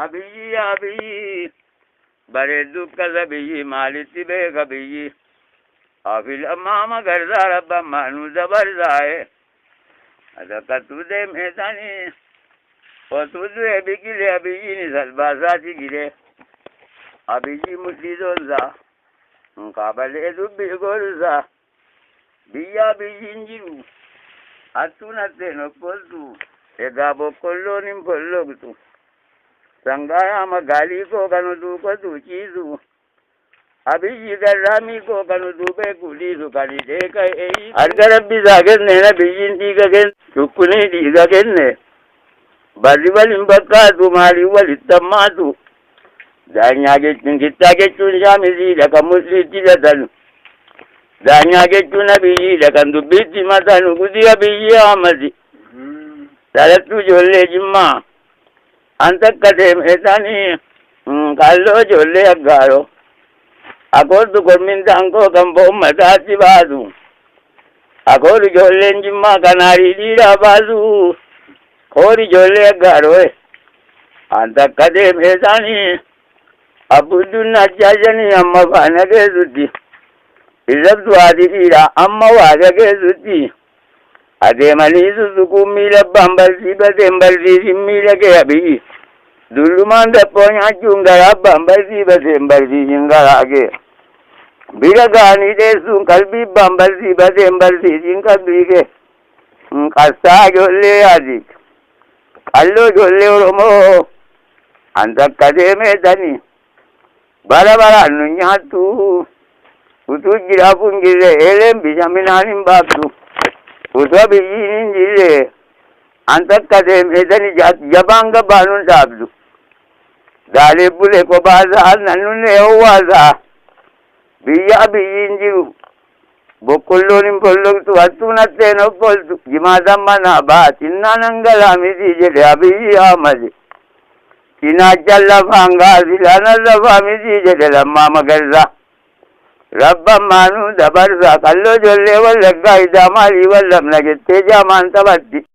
abiyyi abiyyi bareedduu kasa biyyi maalitti beeka biyyi afil ammaa magarsaa rabbammaa nu dabarsaaye adakattuu deemeetanii otuu du'e biqilee abiyyiin salbaasaati gidee abiyyi mudhiisoonsaa nkaabalee dubbii godhusaa biyya abiyyiin jiru hattuun hatteen oppoltu egaa boqqolloon hin bollogtu sangaaya magaalii koo kan utuu qotuu ciisu abiyyi garraamii koo kan utuu beeku dhiisu kan hidhee ka'ee harka rabbisaa kenneen abiyyiin dhiiga kenne cukkunii dhiiga kenne barri waliin bakkaatu maaliin walitti hammaatu daanyaa jechuun kittaa jechuun shaamisiidha kan musliitti hidhatan daanyaa jechuun abiyyiidha kan dubbiitti himatan gudii abiyyi Ahmadi dhalattuu ijoollee Jimmaa an takka deemeetanii kalloo ijoollee Aggaaroo akoortu kormintaan koo kan bo'ummataatti baasu akoor ijoolleen Jimmaa kan aarii dhiiraa baasu koor ijoollee Aggaaroo an takka deemeetanii abbudduun nachaashanii amma faana keessutti irrabdu haati dhiiraa amma waaqa keessutti adeemanii sussukuun miila abbaan barsiifateen barsiisin miila kee abiyyi dullumaan daphoo nyaachuun garaa abbaan barsiifateen barsiisin garaa kee bira ga'anii dheessuun qalbii abbaan barsiifateen barsiisin qalbii kee qabsaa ijoollee yaati qalloo ijoollee Oromoo an takka deemeetanii bara baraan nu nyaattu utuu jiraaf hin jirre eeleen bishaminaan hin baaftu utuu abiyyiin hin jirre an takka deemeetanii jabaan gabaanuun dhaabdu gaalee bulee kophaasaa nannunee hawwaasaa biyya abiyyiin jiru boqqolloon hin bollogtu hattuun hatteen oppoltu jimaatan manaa baatinnaan hangalaamiti jedhe abiyyi Ahmadi cinaachaan lafaan gaasilaan lafaa miti jedhe lammaa magarsaa rabbammaa nu dabarsaa kalloo ijoollee wallaggaa idaa maalii wallamna jettee jaamaan taphatti